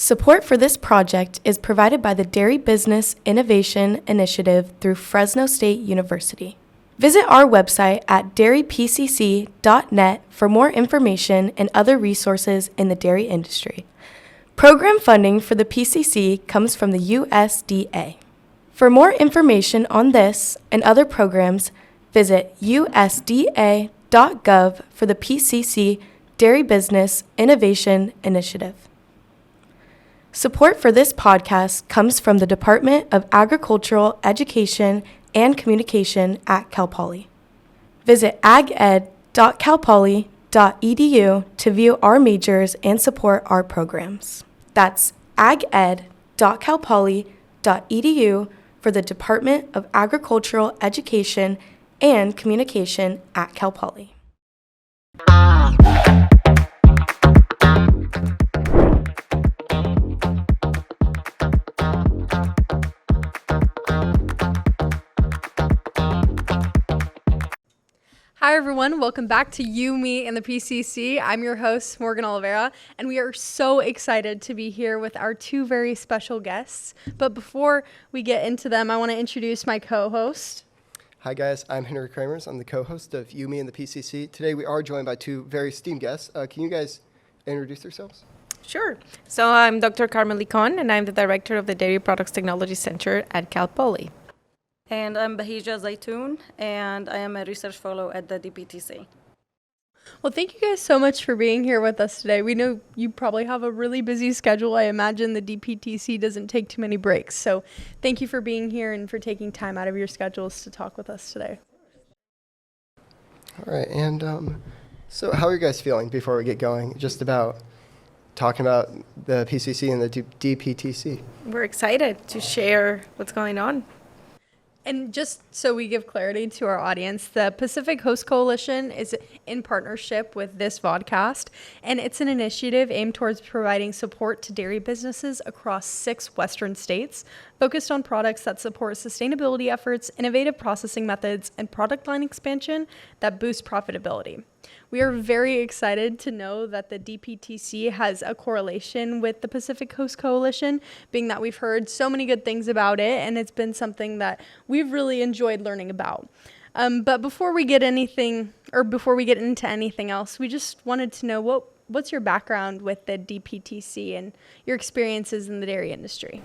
Support for this project is provided by the Dairy Business Innovation Initiative through Fresno State University. Visit our website at dairypcc.net for more information and other resources in the dairy industry. Program funding for the PCC comes from the USDA. For more information on this and other programs, visit usda.gov for the PCC Dairy Business Innovation Initiative. Support for this podcast comes from the Department of Agricultural Education and Communication at Cal Poly. Visit aged.calpoly.edu to view our majors and support our programs. That's aged.calpoly.edu for the Department of Agricultural Education and Communication at Cal Poly. Hi everyone, welcome back to You, Me, and the PCC. I'm your host, Morgan Oliveira, and we are so excited to be here with our two very special guests. But before we get into them, I want to introduce my co-host. Hi guys, I'm Henry Cremers. I'm the co-host of You, Me, and the PCC. Today we are joined by two very esteemed guests. Can you guys introduce yourselves? Sure. So I'm Dr. Carmen Licon, and I'm the director of the Dairy Products Technology Center at Cal Poly. And I'm Baheeja Zaitoun, and I am a research fellow at the DPTC. Well, thank you guys so much for being here with us today. We know you probably have a really busy schedule. I imagine the DPTC doesn't take too many breaks. So thank you for being here and for taking time out of your schedules to talk with us today. All right, and so how are you guys feeling before we get going? Just about talking about the PCC and the DPTC. We're excited to share what's going on. And just so we give clarity to our audience, the Pacific Host Coalition is in partnership with this vodcast, and it's an initiative aimed towards providing support to dairy businesses across 6 Western states, focused on products that support sustainability efforts, innovative processing methods, and product line expansion that boost profitability. We are very excited to know that the DPTC has a correlation with the Pacific Coast Coalition, being that we've heard so many good things about it, and it's been something that we've really enjoyed learning about. But before we get into anything else, we just wanted to know what's your background with the DPTC and your experiences in the dairy industry?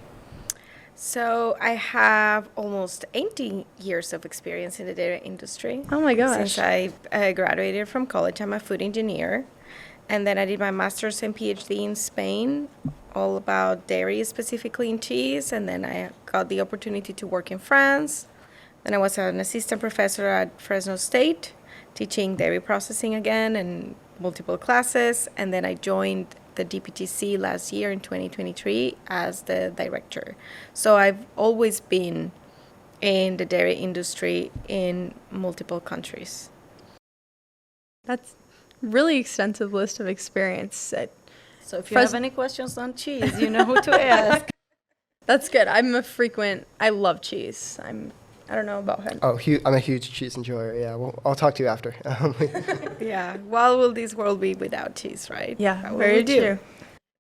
So I have almost 18 years of experience in the dairy industry. Oh my gosh. Since I graduated from college, I'm a food engineer. And then I did my master's and PhD in Spain, all about dairy, specifically in cheese. And then I got the opportunity to work in France. Then I was an assistant professor at Fresno State, teaching dairy processing again and multiple classes. And then I joined the DPTC last year in 2023 as the director. So I've always been in the dairy industry in multiple countries. That's really extensive list of experience. So if you have any questions on cheese, you know who to ask. That's good. I love cheese. I don't know about him. Oh, I'm a huge cheese enjoyer. Yeah, well, I'll talk to you after. Yeah. Well, will this world be without cheese, right? Yeah, very true.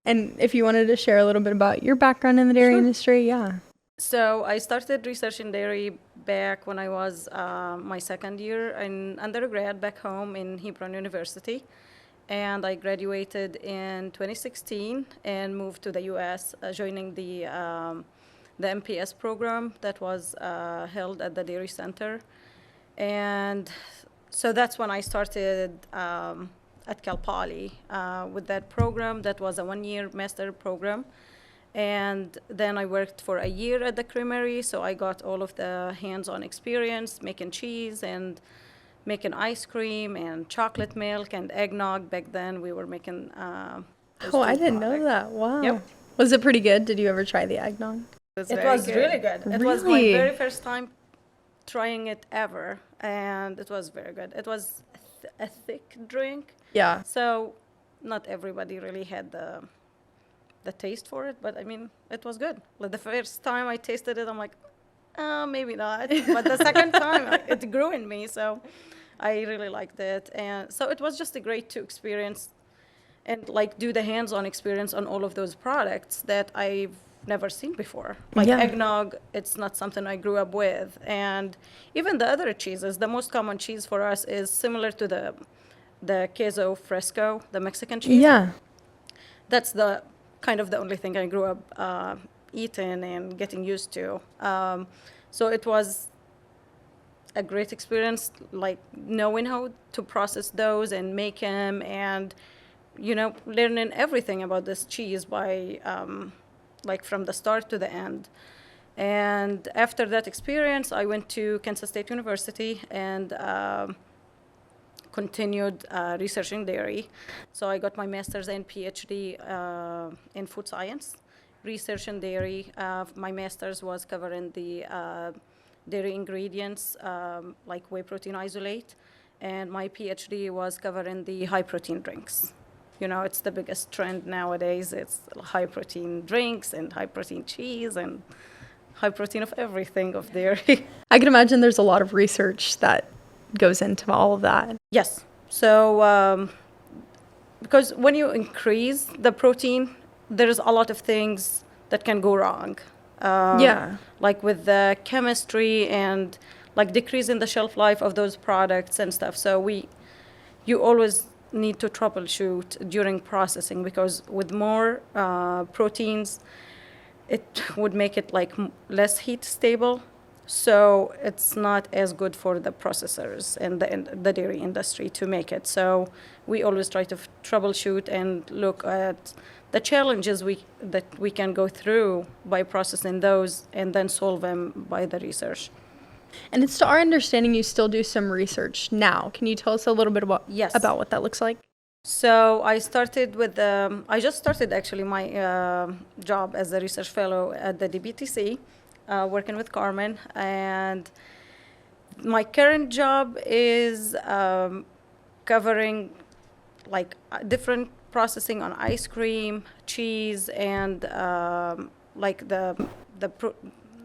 And if you wanted to share a little bit about your background in the dairy industry, yeah. So I started research in dairy back when I was my second year in undergrad back home in Hebron University. And I graduated in 2016 and moved to the U.S., joining the MPS program that was held at the Dairy Center. And so that's when I started at Cal Poly with that program. That was a 1-year master program. And then I worked for a year at the Cremery, so I got all of the hands-on experience making cheese and making ice cream and chocolate milk and eggnog. Back then we were making I didn't know that. Wow. Yep. Was it pretty good? Did you ever try the eggnog? It was really good. It was my Really? very first time trying it ever, and it was very good. It was a thick drink, Yeah. so not everybody really had the taste for it, but I mean, it was good. Like the first time I tasted it, I'm like, maybe not. But the second time, it grew in me, so I really liked it. And so it was just a great to experience and like do the hands-on experience on all of those products that I've never seen before. Like Yeah. eggnog, it's not something I grew up with. And even the other cheeses, the most common cheese for us is similar to the queso fresco, the Mexican cheese. Yeah. That's the kind of the only thing I grew up eating and getting used to. So it was a great experience, like knowing how to process those and make them, and learning everything about this cheese by like from the start to the end. And after that experience, I went to Kansas State University and continued researching dairy. So I got my master's and PhD in food science, research in dairy. My master's was covering the dairy ingredients like whey protein isolate, and my PhD was covering the high protein drinks. It's the biggest trend nowadays. It's high protein drinks and high protein cheese and high protein of everything of dairy. I can imagine there's a lot of research that goes into all of that. Yes. So because when you increase the protein, there's a lot of things that can go wrong. Yeah. Like with the chemistry and like decreasing the shelf life of those products and stuff. So you always need to troubleshoot during processing, because with more proteins, it would make it like less heat stable. So it's not as good for the processors and the dairy industry to make it. So we always try to troubleshoot and look at the challenges that we can go through by processing those, and then solve them by the research. And it's to our understanding you still do some research now. Can you tell us a little bit about Yes. about what that looks like? So I started with I just started actually my job as a research fellow at the DPTC, working with Carmen, and my current job is covering like different processing on ice cream, cheese, and like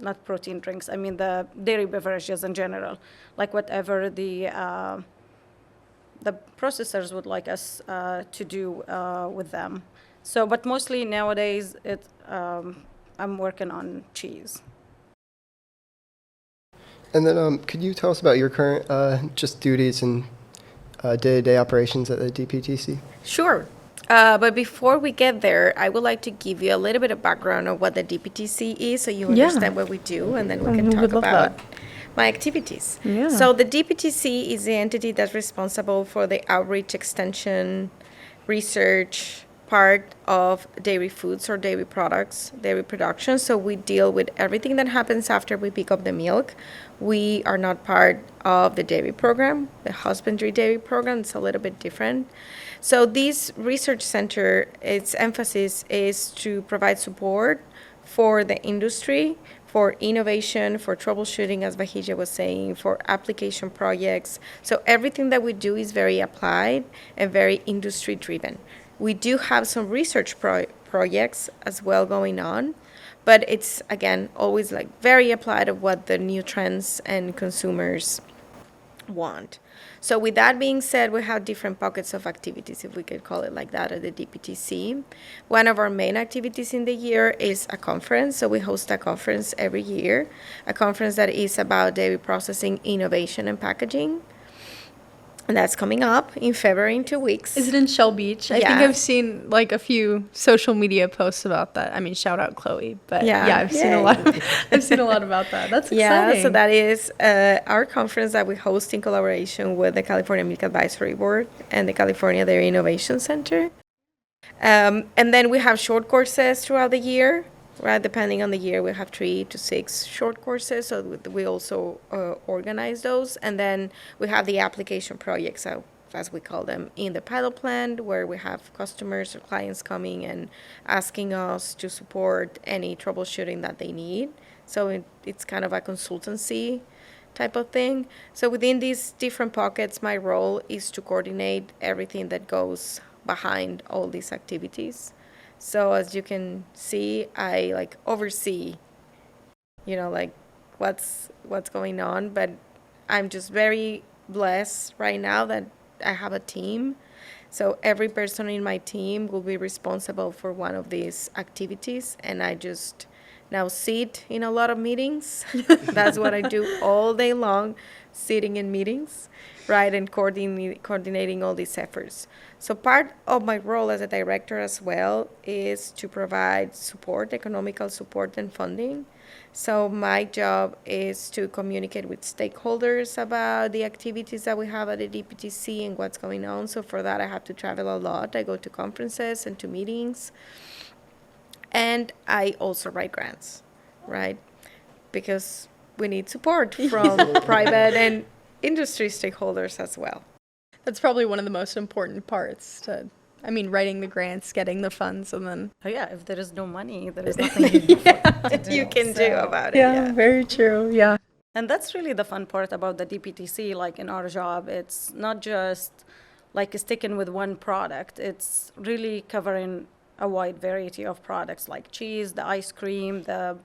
not protein drinks. I mean the dairy beverages in general, like whatever the processors would like us to do with them. So, but mostly nowadays, I'm working on cheese. And then could you tell us about your current just duties and day-to-day operations at the DPTC? Sure. But before we get there, I would like to give you a little bit of background on what the DPTC is, so you Yeah. understand what we do, and then we can We talk would love about that. my activities. Yeah. So the DPTC is the entity that's responsible for the outreach, extension, research part of dairy foods or dairy products, dairy production. So we deal with everything that happens after we pick up the milk. We are not part of the dairy program. The husbandry dairy program is a little bit different. So this research center, its emphasis is to provide support for the industry, for innovation, for troubleshooting, as Baheeja was saying, for application projects. So everything that we do is very applied and very industry driven. We do have some research projects as well going on, but it's, again, always like very applied of what the new trends and consumers want. So with that being said, we have different pockets of activities, if we could call it like that, at the DPTC. One of our main activities in the year is a conference. So we host a conference every year, a conference that is about dairy processing, innovation, and packaging. And that's coming up in February in 2 weeks. Is it in Shell Beach? I think Yeah. I've seen like a few social media posts about that. I mean, shout out Chloe, but Yeah. I've seen a Yay. lot. I've seen a lot about that. That's Yeah, exciting. so that is our conference that we host in collaboration with the California Milk Advisory Board and the California Dairy Innovation Center. And then we have short courses throughout the year, right? Depending on the year, we have 3 to 6 short courses. So we also organize those. And then we have the application projects, as we call them, in the pilot plant, where we have customers or clients coming and asking us to support any troubleshooting that they need. So it's kind of a consultancy type of thing. So within these different pockets, my role is to coordinate everything that goes behind all these activities. So as you can see, I like oversee, like what's going on. But I'm just very blessed right now that I have a team So every person in my team will be responsible for one of these activities, and I just now sit in a lot of meetings. That's what I do all day long, sitting in meetings, right, and coordinating all these efforts. So part of my role as a director as well is to provide support, economical support and funding. So my job is to communicate with stakeholders about the activities that we have at the DPTC and what's going on. So for that, I have to travel a lot. I go to conferences and to meetings. And I also write grants, right? Because we need support from private and industry stakeholders as well. That's probably one of the most important parts writing the grants, getting the funds, and then... Oh, yeah, if there is no money, there is nothing you can do about it. Yeah, very true, yeah. And that's really the fun part about the DPTC, like in our job. It's not just like sticking with one product. It's really covering a wide variety of products like cheese, the ice cream, the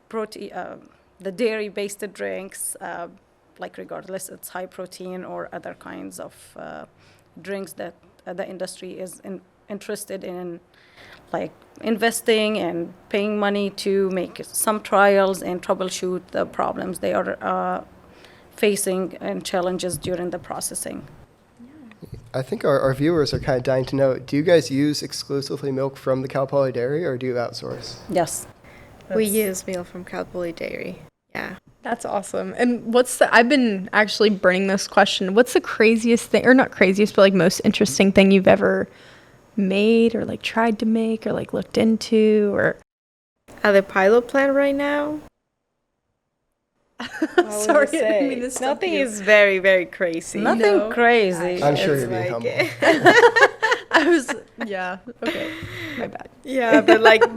protein, the dairy-based drinks, like regardless it's high protein or other kinds of drinks that the industry is interested in, like investing and paying money to make some trials and troubleshoot the problems they are facing and challenges during the processing. I think our viewers are kind of dying to know, do you guys use exclusively milk from the Cal Poly Dairy, or do you outsource? Yes. We use milk from Cal Poly Dairy. Yeah. That's awesome. And I've been actually burning this question. What's the craziest thing, or not craziest, but like most interesting thing you've ever made or like tried to make or like looked into or? At the pilot plant right now? Sorry, I didn't mean to stop Nothing you. is very, very crazy. Nothing crazy. I'm sure you're being humble. Yeah, okay, my bad. Yeah, but like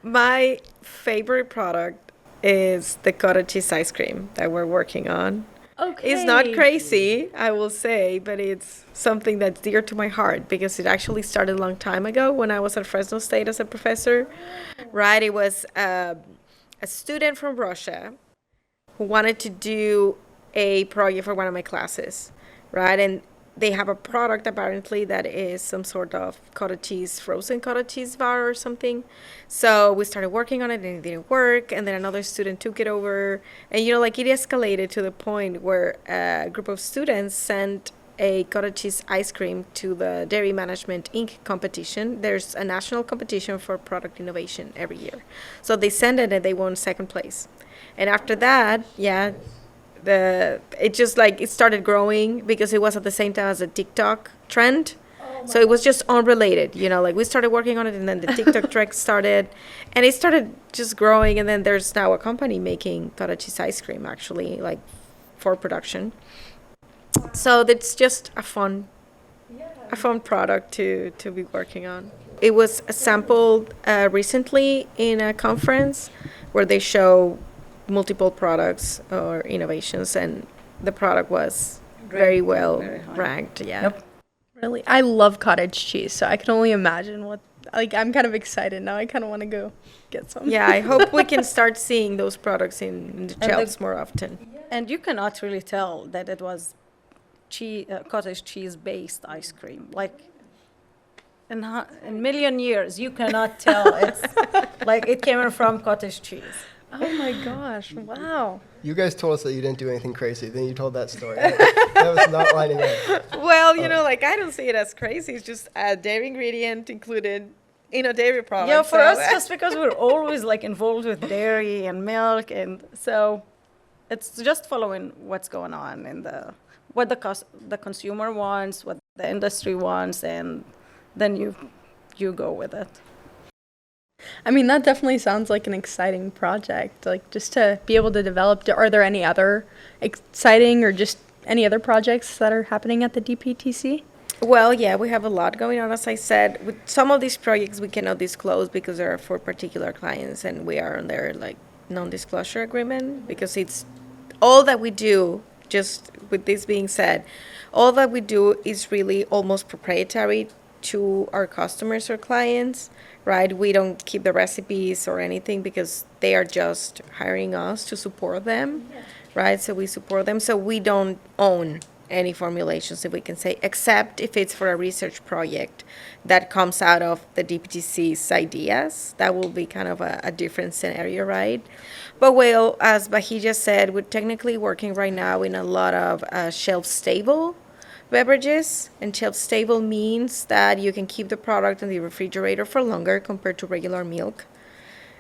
my favorite product is the cottage cheese ice cream that we're working on. Okay. It's not crazy, I will say, but it's something that's dear to my heart because it actually started a long time ago when I was at Fresno State as a professor. Right, it was a student from Russia who wanted to do a project for one of my classes, right? And they have a product apparently that is some sort of cottage cheese, frozen cottage cheese bar or something. So we started working on it and it didn't work. And then another student took it over. And, it escalated to the point where a group of students sent a cottage cheese ice cream to the Dairy Management Inc. competition. There's a national competition for product innovation every year. So they sent it and they won second place. And after that, it started growing because it was at the same time as a TikTok trend. So it was just unrelated, we started working on it and then the TikTok trend started and it started just growing. And then there's now a company making cottage cheese ice cream actually, like for production. So it's just a fun product to be working on. It was sampled recently in a conference where they show multiple products or innovations, and the product was very well ranked. Yeah. Yep. Really, I love cottage cheese, so I can only imagine I'm kind of excited now. I kind of want to go get some. Yeah, I hope we can start seeing those products in the shelves more often. And you cannot really tell that it was cottage cheese based ice cream. Like in a million years, you cannot tell it's like it came from cottage cheese. Oh my gosh! Wow. You guys told us that you didn't do anything crazy. Then you told that story. That was not lining up. Well, I don't see it as crazy. It's just a dairy ingredient included in a dairy product. Yeah, for us, just because we're always involved with dairy and milk, and so it's just following what's going on and what the consumer wants, what the industry wants, and then you go with it. That definitely sounds like an exciting project. Just to be able to develop. Are there any other exciting or just any other projects that are happening at the DPTC? Well, yeah, we have a lot going on. As I said, with some of these projects we cannot disclose because they are for particular clients, and we are on their non-disclosure agreement because it's all that we do. Just with this being said, all that we do is really almost proprietary to our customers or clients, right? We don't keep the recipes or anything because they are just hiring us to support them, right? So we support them. So we don't own any formulations, if we can say, except if it's for a research project that comes out of the DPTC's ideas. That will be kind of a different scenario, right? But well, as Baheeja said, we're technically working right now in a lot of shelf-stable beverages, and shelf-stable means that you can keep the product in the refrigerator for longer compared to regular milk,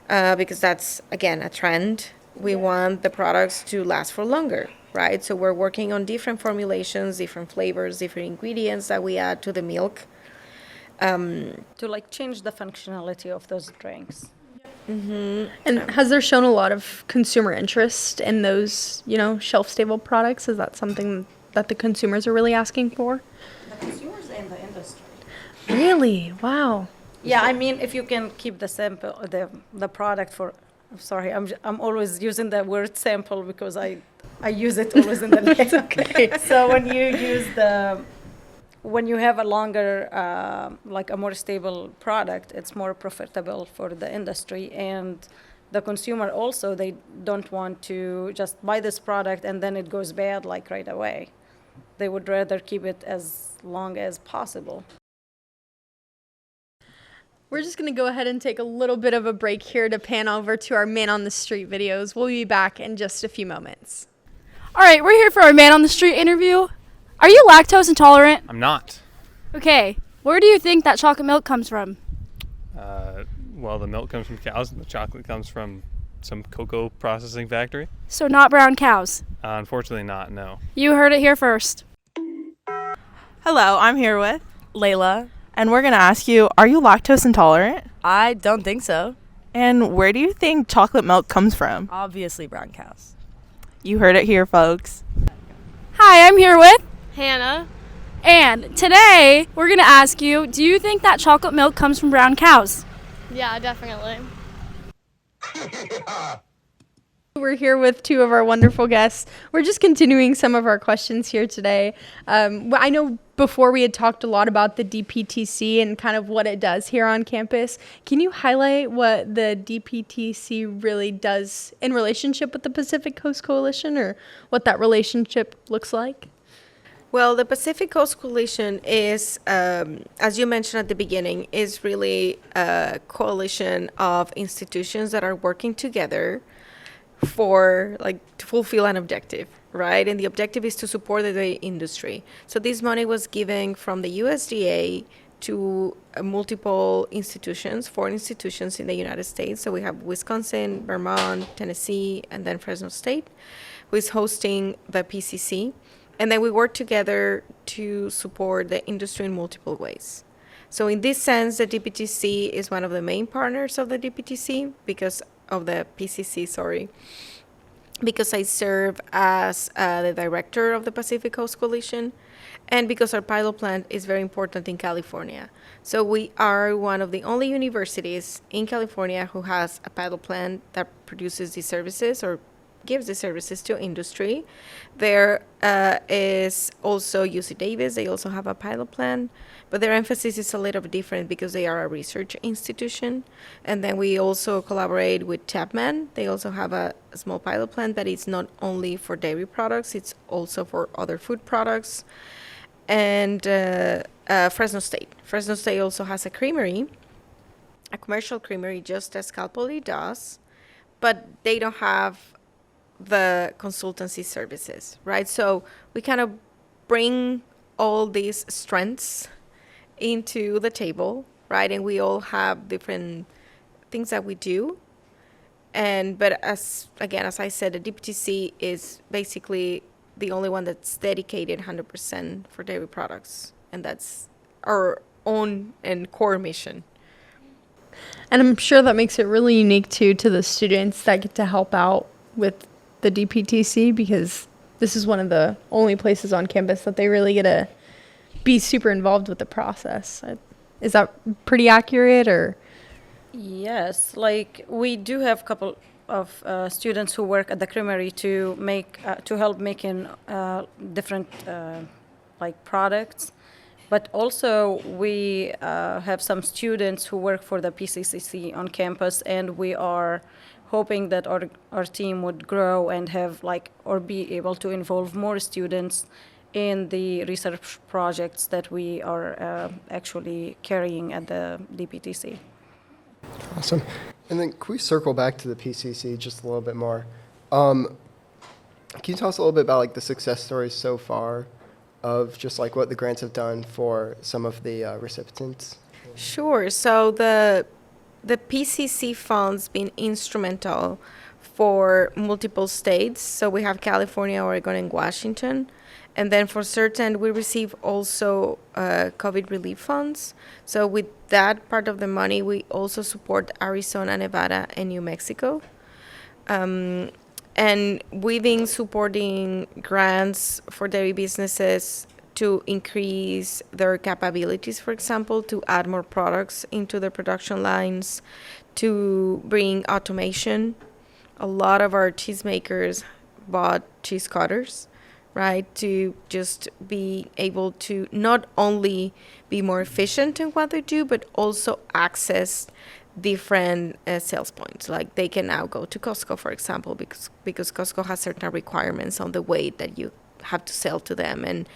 because that's, again, a trend. We want the products to last for longer, right? So we're working on different formulations, different flavors, different ingredients that we add to the milk. To like change the functionality of those drinks. And has there shown a lot of consumer interest in those, shelf-stable products? Is that something that the consumers are really asking for? The consumers and the industry. Really? Wow. Yeah, I mean, if you can keep the sample, the product for, sorry, I'm always using the word sample because I use it always in the lab. Okay. So when you have a longer, like a more stable product, it's more profitable for the industry and the consumer also. They don't want to just buy this product and then it goes bad like right away. They would rather keep it as long as possible. We're just going to go ahead and take a little bit of a break here to pan over to our Man on the Street videos. We'll be back in just a few moments. All right, we're here for our Man on the Street interview. Are you lactose intolerant? I'm not. Okay, where do you think that chocolate milk comes from? Well, the milk comes from cows and the chocolate comes from some cocoa processing factory. So not brown cows. Unfortunately not, no. You heard it here first. Hello, I'm here with Layla, and we're going to ask you, are you lactose intolerant? I don't think so. And where do you think chocolate milk comes from? Obviously brown cows. You heard it here, folks. Hi, I'm here with Hannah. And today, we're going to ask you, do you think that chocolate milk comes from brown cows? Yeah, definitely. We're here with two of our wonderful guests. We're just continuing some of our questions here today. I know before we had talked a lot about the DPTC and kind of what it does here on campus. Can you highlight what the DPTC really does in relationship with the Pacific Coast Coalition, or what that relationship looks like? Well, the Pacific Coast Coalition is, as you mentioned at the beginning, is really a coalition of institutions that are working together for to fulfill an objective, right? And the objective is to support the dairy industry. So this money was given from the USDA to multiple institutions, 4 institutions in the United States. So we have Wisconsin, Vermont, Tennessee, and then Fresno State, who is hosting the PCC. And then we work together to support the industry in multiple ways. So in this sense, the DPTC is one of the main partners of the DPTC because of the PCC, because I serve as the director of the Pacific Coast Coalition, and because our pilot plant is very important in California. So we are one of the only universities in California who has a pilot plant that produces these services or gives the services to industry. There is also UC Davis. They also have a pilot plant, but their emphasis is a little bit different because they are a research institution. And then we also collaborate with Chapman. They also have a small pilot plant, but it's not only for dairy products, it's also for other food products. And Fresno State. Fresno State also has a creamery, a commercial creamery, just as Cal Poly does, but they don't have the consultancy services, right? So we kind of bring all these strengths into the table, right? And we all have different things that we do. But as I said, the DPTC is basically the only one that's dedicated 100% for dairy products. And that's our own and core mission. And I'm sure that makes it really unique too to the students that get to help out with the DPTC, because this is one of the only places on campus that they really get to be super involved with the process. Is that pretty accurate, or? Yes, like we do have a couple of students who work at the creamery to help making different products, but also we have some students who work for the PCCC on campus, and we are hoping that our team would grow and have or be able to involve more students in the research projects that we are actually carrying at the DPTC. Awesome. And then can we circle back to the PCC just a little bit more? Can you tell us a little bit about like the success stories so far of just like what the grants have done for some of the recipients? Sure. So the PCC funds been instrumental for multiple states. So we have California, Oregon, and Washington. And then for certain, we receive also COVID relief funds. So with that part of the money, we also support Arizona, Nevada, and New Mexico. And we've been supporting grants for dairy businesses to increase their capabilities, for example, to add more products into their production lines, to bring automation. A lot of our cheesemakers bought cheese cutters, right, to just be able to not only be more efficient in what they do, but also access different sales points. Like they can now go to Costco, for example, because Costco has certain requirements on the weight that you have to sell to them, and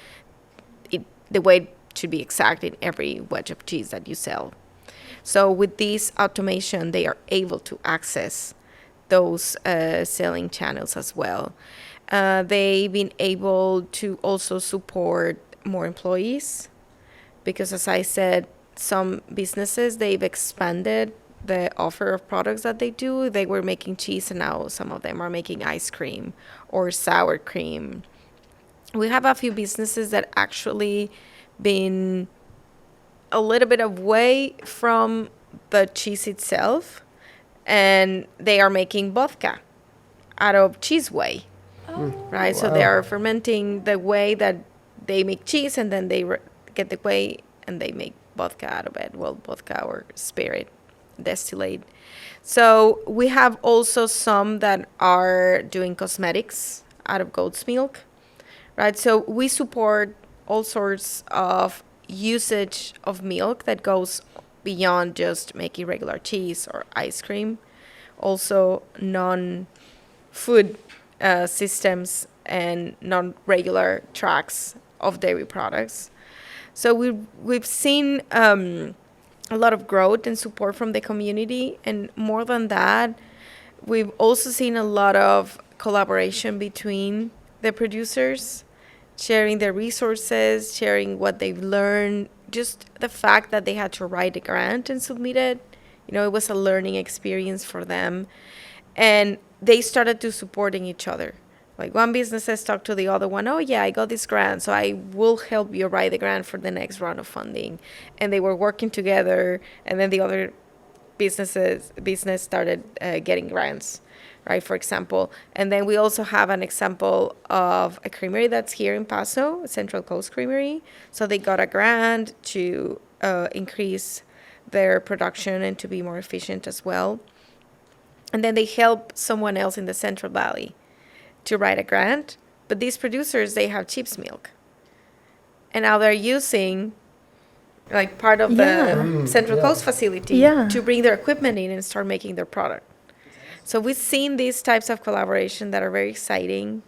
the weight should be exact in every wedge of cheese that you sell. So with this automation, they are able to access those selling channels as well. They've been able to also support more employees because, as I said, some businesses, they've expanded the offer of products that they do. They were making cheese, and now some of them are making ice cream or sour cream. We have a few businesses that actually been a little bit away from the cheese itself, and they are making vodka out of cheese whey, right? Wow. So they are fermenting the whey that they make cheese, and then they get the whey and they make vodka out of it. Well, vodka or spirit, distillate. So we have also some that are doing cosmetics out of goat's milk, right? So we support all sorts of usage of milk that goes beyond just making regular cheese or ice cream. Also non-food systems and non-regular tracks of dairy products. So we've seen a lot of growth and support from the community, and more than that, we've also seen a lot of collaboration between the producers, sharing their resources, sharing what they've learned. Just the fact that they had to write a grant and submit it, it was a learning experience for them, and they started to supporting each other. Like one business has talked to the other one, oh yeah, I got this grant, so I will help you write the grant for the next round of funding. And they were working together, and then the other business started getting grants, right, for example. And then we also have an example of a creamery that's here in Paso, Central Coast Creamery. So they got a grant to increase their production and to be more efficient as well. And then they help someone else in the Central Valley to write a grant, but these producers, they have cheap's milk, and now they're using like part of the Central Coast facility to bring their equipment in and start making their product. So we've seen these types of collaboration that are very exciting,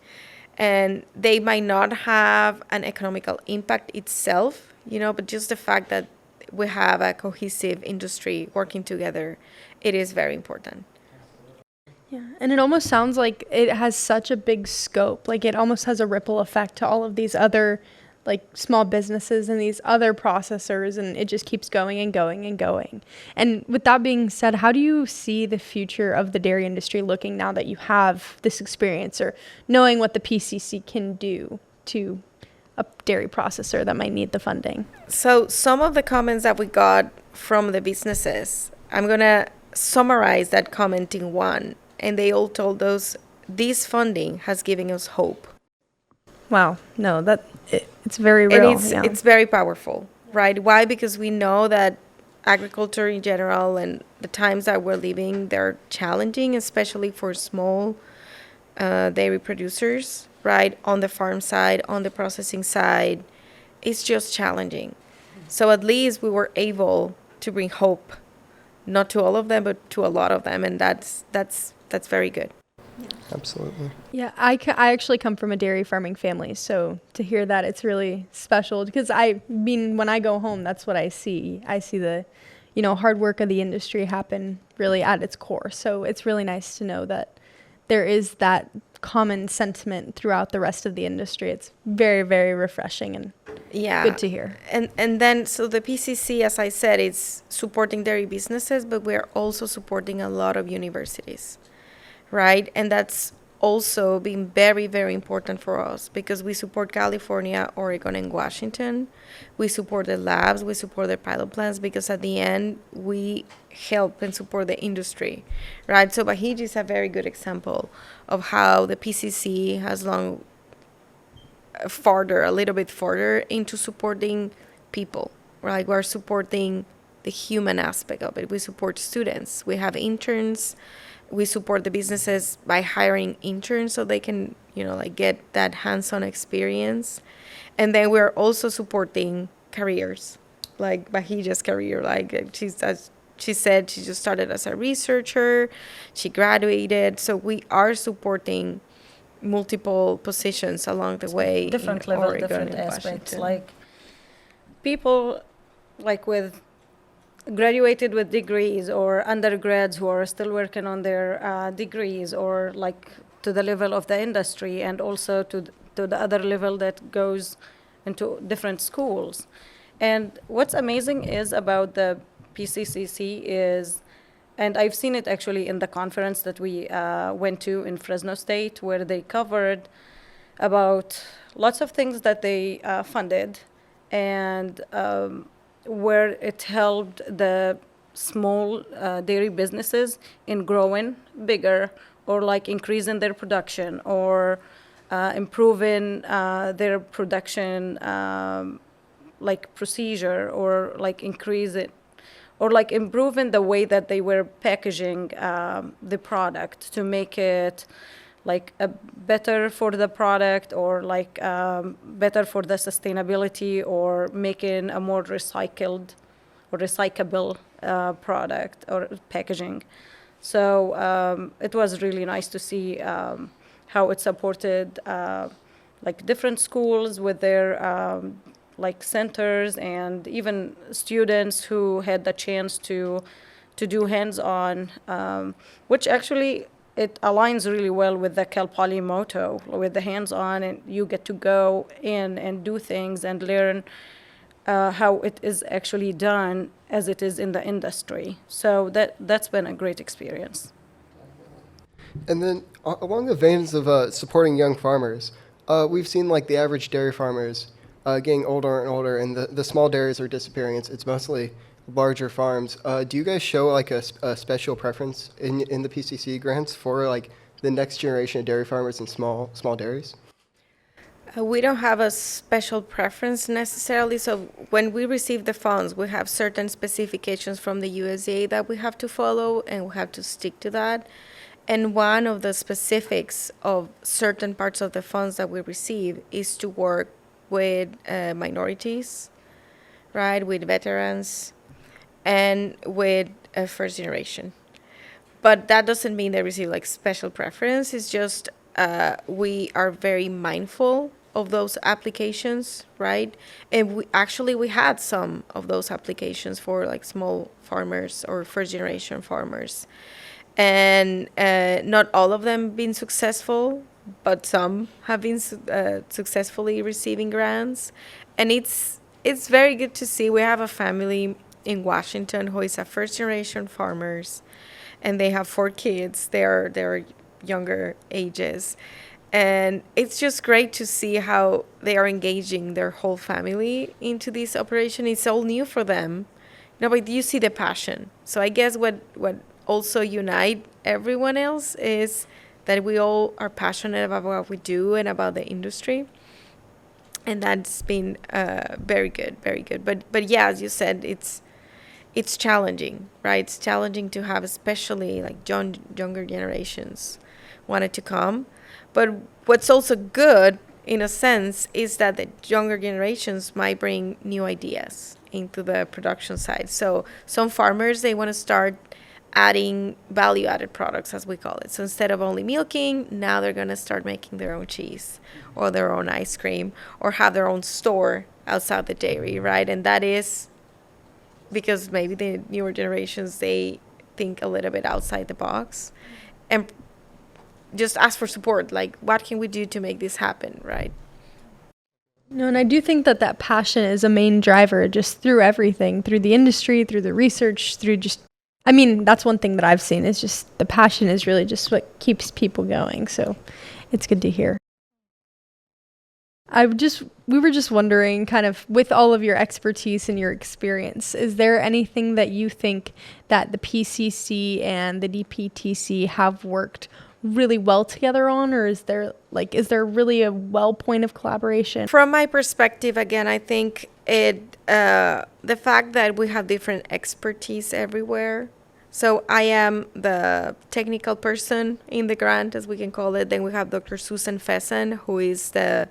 and they might not have an economical impact itself, but just the fact that we have a cohesive industry working together, it is very important. Yeah, and it almost sounds like it has such a big scope. Like it almost has a ripple effect to all of these other like small businesses and these other processors, and it just keeps going and going and going. And with that being said, how do you see the future of the dairy industry looking now that you have this experience, or knowing what the PCC can do to a dairy processor that might need the funding? So some of the comments that we got from the businesses, I'm going to summarize that comment in one. And they all told us this funding has given us hope. Wow. No, it's very real. And it's very powerful, right? Why? Because we know that agriculture in general and the times that we're living, they're challenging, especially for small dairy producers, right? On the farm side, on the processing side, it's just challenging. So at least we were able to bring hope, not to all of them, but to a lot of them. And that's very good. Absolutely. Yeah, I actually come from a dairy farming family, so to hear that, it's really special because I mean, when I go home, that's what I see. I see the, hard work of the industry happen really at its core. So it's really nice to know that there is that common sentiment throughout the rest of the industry. It's very, very refreshing and good to hear. And then, so the PCC, as I said, is supporting dairy businesses, but we're also supporting a lot of universities, right? And that's also been very, very important for us because we support California, Oregon, and Washington. We support the labs, we support the pilot plants because at the end, we help and support the industry, right? So Baheeja is a very good example of how the PCC has gone a little bit further into supporting people, right? We're supporting the human aspect of it. We support students. We have interns. We support the businesses by hiring interns so they can, get that hands-on experience. And then we're also supporting careers, like Baheeja's career. She said she just started as a researcher. She graduated. So we are supporting multiple positions along the way. Different in level, Oregon different and aspects. Washington. Like people with graduated with degrees or undergrads who are still working on their degrees or to the level of the industry and also to the other level that goes into different schools. And what's amazing is about the PCCC is, and I've seen it actually in the conference that we went to in Fresno State where they covered about lots of things that they funded and where it helped the small dairy businesses in growing bigger or increasing their production or improving their production procedure or increase it or improving the way that they were packaging the product to make it a better for the product or better for the sustainability or making a more recyclable product or packaging. So it was really nice to see how it supported different schools with their centers and even students who had the chance to do hands-on, which actually it aligns really well with the Cal Poly motto, with the hands-on, and you get to go in and do things and learn how it is actually done as it is in the industry. So that's been a great experience. And then along the veins of supporting young farmers, we've seen the average dairy farmers getting older and older, and the small dairies are disappearing. It's mostly larger farms. Do you guys show a special preference in the PCC grants for the next generation of dairy farmers and small dairies? We don't have a special preference necessarily. So when we receive the funds, we have certain specifications from the USDA that we have to follow, and we have to stick to that. And one of the specifics of certain parts of the funds that we receive is to work with minorities, right, with veterans, and with first generation. But that doesn't mean they receive special preference. It's just we are very mindful of those applications, right? And we had some of those applications for small farmers or first generation farmers. And not all of them been successful, but some have been successfully receiving grants. And it's very good to see. We have a family in Washington who is a first generation farmers, and they have 4 kids. They're younger ages. And it's just great to see how they are engaging their whole family into this operation. It's all new for them, but you see the passion. So I guess what also unite everyone else is that we all are passionate about what we do and about the industry. And that's been very good, very good. But yeah, as you said, it's challenging, right? It's challenging to have especially younger generations wanted to come. But what's also good, in a sense, is that the younger generations might bring new ideas into the production side. So some farmers, they want to start adding value-added products, as we call it. So instead of only milking, now they're going to start making their own cheese or their own ice cream or have their own store outside the dairy, right? And that is because maybe the newer generations, they think a little bit outside the box and just ask for support. Like, what can we do to make this happen, right? No, and I do think that passion is a main driver just through everything, through the industry, through the research, through just, I mean, that's one thing that I've seen is just the passion is really just what keeps people going. So it's good to hear. We were just wondering, kind of with all of your expertise and your experience, is there anything that you think that the PCC and the DPTC have worked really well together on, or is there really a well point of collaboration? From my perspective, again, I think the fact that we have different expertise everywhere. So I am the technical person in the grant, as we can call it. Then we have Dr. Susan Fessen, who is the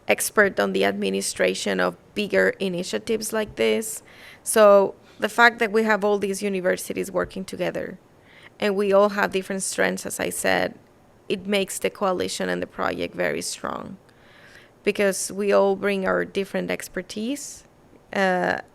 expert on the administration of bigger initiatives like this. So the fact that we have all these universities working together and we all have different strengths, as I said, it makes the coalition and the project very strong because we all bring our different expertise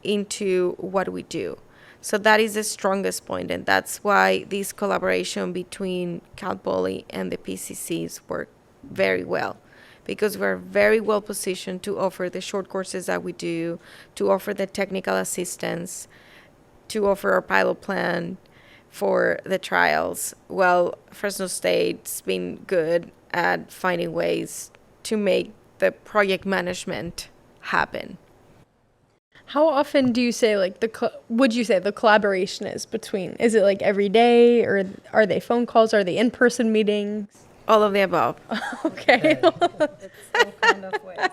into what we do. So that is the strongest point, and that's why this collaboration between Cal Poly and the PCCs work very well, because we're very well positioned to offer the short courses that we do, to offer the technical assistance, to offer our pilot plan for the trials. Well, Fresno State's been good at finding ways to make the project management happen. How often do you say, like, would you say the collaboration is between? Is it like every day, or are they phone calls? Are they in-person meetings? All of the above. Okay. It's all kind of way.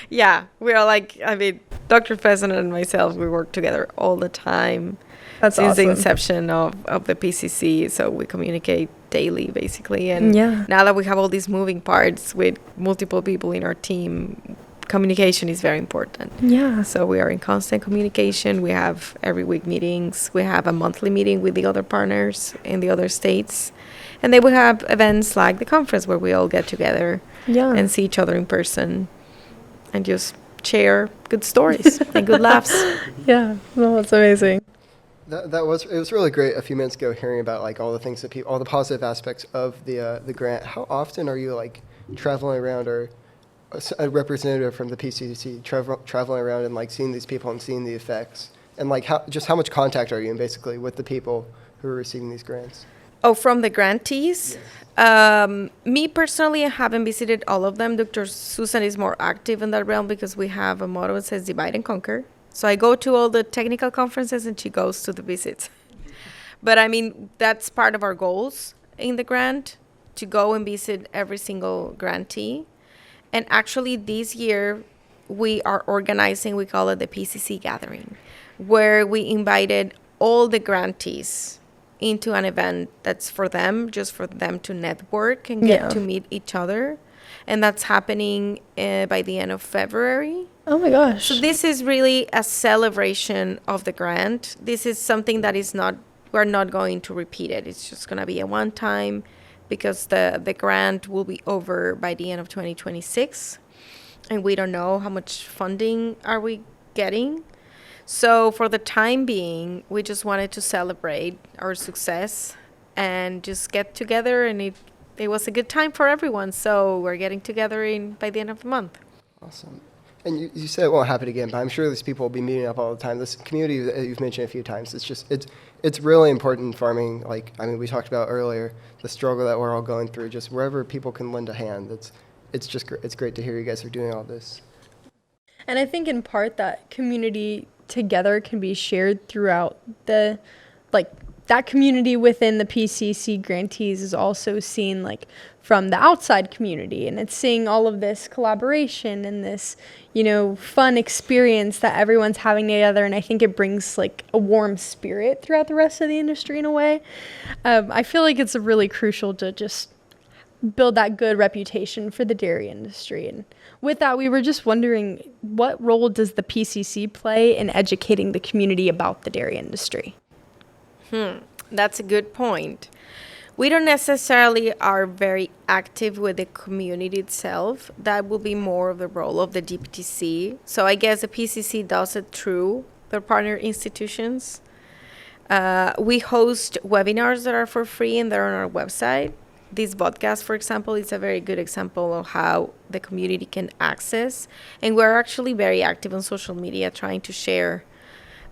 Yeah. We are like, I mean, Dr. Fessen and myself, we work together all the time. That's since awesome. the inception of the PCC. So we communicate daily, basically. And Yeah. now that we have all these moving parts with multiple people in our team, communication is very important. Yeah. So we are in constant communication. We have every week meetings. We have a monthly meeting with the other partners in the other states. And then we have events like the conference where we all get together and see each other in person and just share good stories and good laughs. Yeah. Well, that's amazing. It was really great a few minutes ago hearing about like all the things that all the positive aspects of the grant. How often are you like traveling around, or a representative from the PCC traveling around and like seeing these people and seeing the effects, and like how much contact are you in basically with the people who are receiving these grants? Oh, from the grantees? Yes. Me personally, I haven't visited all of them. Dr. Susan is more active in that realm because we have a motto that says divide and conquer. So I go to all the technical conferences and she goes to the visits. But I mean, that's part of our goals in the grant, to go and visit every single grantee. And actually this year we are organizing, we call it the PCC Gathering, where we invited all the grantees into an event that's for them, just for them to network and get to meet each other. And that's happening by the end of February. Oh my gosh. So this is really a celebration of the grant. This is something that we're not going to repeat it. It's just going to be a one time, because the grant will be over by the end of 2026. And we don't know how much funding are we getting. So for the time being, we just wanted to celebrate our success and just get together, and it was a good time for everyone. So we're getting together by the end of the month. Awesome. And you said it won't happen again, but I'm sure these people will be meeting up all the time. This community that you've mentioned a few times, it's really important in farming. Like, I mean, we talked about earlier, the struggle that we're all going through, just wherever people can lend a hand. It's great to hear you guys are doing all this. And I think in part that community together can be shared throughout that community within the PCC grantees is also seen like from the outside community, and it's seeing all of this collaboration and this, fun experience that everyone's having together. And I think it brings like a warm spirit throughout the rest of the industry in a way. I feel like it's really crucial to just build that good reputation for the dairy industry. And with that, we were just wondering, what role does the PCC play in educating the community about the dairy industry? That's a good point. We don't necessarily are very active with the community itself. That will be more of the role of the DPTC. So I guess the PCC does it through their partner institutions. We host webinars that are for free and they're on our website. This vodcast, for example, is a very good example of how the community can access. And we're actually very active on social media trying to share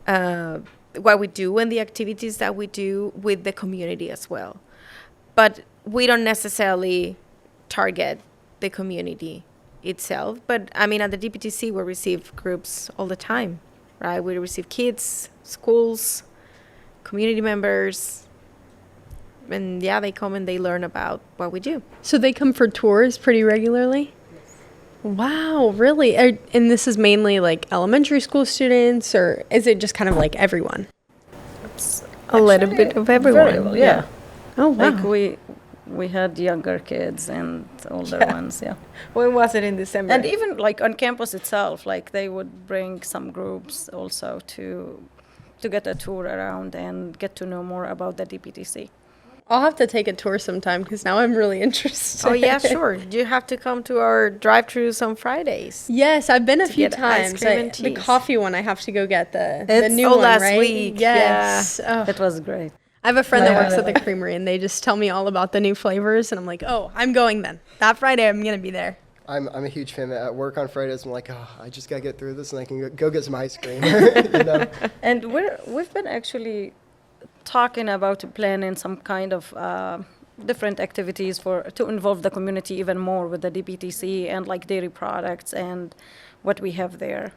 what we do and the activities that we do with the community as well. But we don't necessarily target the community itself. But I mean, at the DPTC, we receive groups all the time, right? We receive kids, schools, community members, and yeah, they come and they learn about what we do. So they come for tours pretty regularly? Wow, really? And this is mainly like elementary school students, or is it just kind of like everyone? A little bit of everyone. Very well, yeah. Oh, wow. Like we had younger kids and older ones, yeah. When was it in December? And even like on campus itself, like they would bring some groups also to get a tour around and get to know more about the DPTC. I'll have to take a tour sometime because now I'm really interested. Oh, yeah, sure. You have to come to our drive-thrus on Fridays. Yes, I've been a few get ice times. cream and The cheese. coffee one, I have to go get the new one, last right? week, Yes. Oh. It was great. I have a friend that works at the Creamery, and they just tell me all about the new flavors, and I'm like, oh, I'm going then. That Friday, I'm going to be there. I'm a huge fan. At work on Fridays, I'm like, oh, I just got to get through this and I can go get some ice cream. You know? And we've been actually talking about planning some kind of different activities to involve the community even more with the DPTC and like dairy products and what we have there.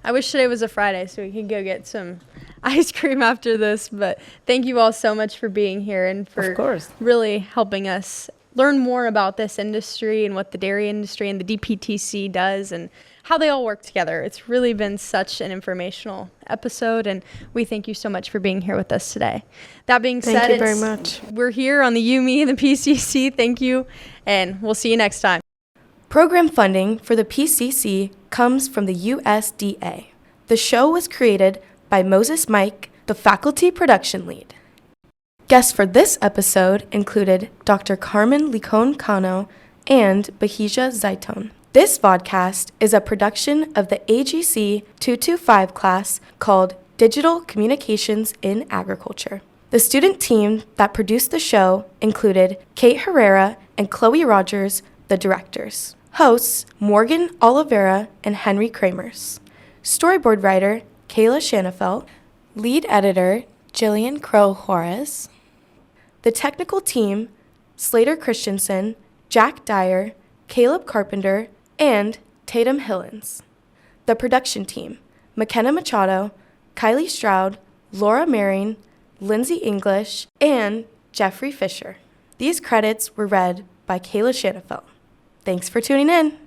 I wish today was a Friday so we could go get some ice cream after this, but thank you all so much for being here and for Of course. really helping us learn more about this industry and what the dairy industry and the DPTC does and how they all work together. It's really been such an informational episode, and we thank you so much for being here with us today. That being said, Thank you very much. We're here on the UME and the PCC. Thank you, and we'll see you next time. Program funding for the PCC comes from the USDA. The show was created by Moses Mike, the faculty production lead. Guests for this episode included Dr. Carmen Licon and Baheeja Zaitoun. This vodcast is a production of the AGC 225 class called Digital Communications in Agriculture. The student team that produced the show included Kate Herrera and Chloe Rogers, the directors. Hosts Morgan Oliveira and Henry Cremers. Storyboard writer Kayla Shanafelt. Lead editor Jillian Crow Juarez. The technical team Slater Christensen, Jack Dyer, Caleb Carpenter, and Tatum Hillens. The production team McKenna Machado, Kylie Stroud, Laura Maring, Lindsay English, and Jeffrey Fisher. These credits were read by Kayla Shanafelt. Thanks for tuning in.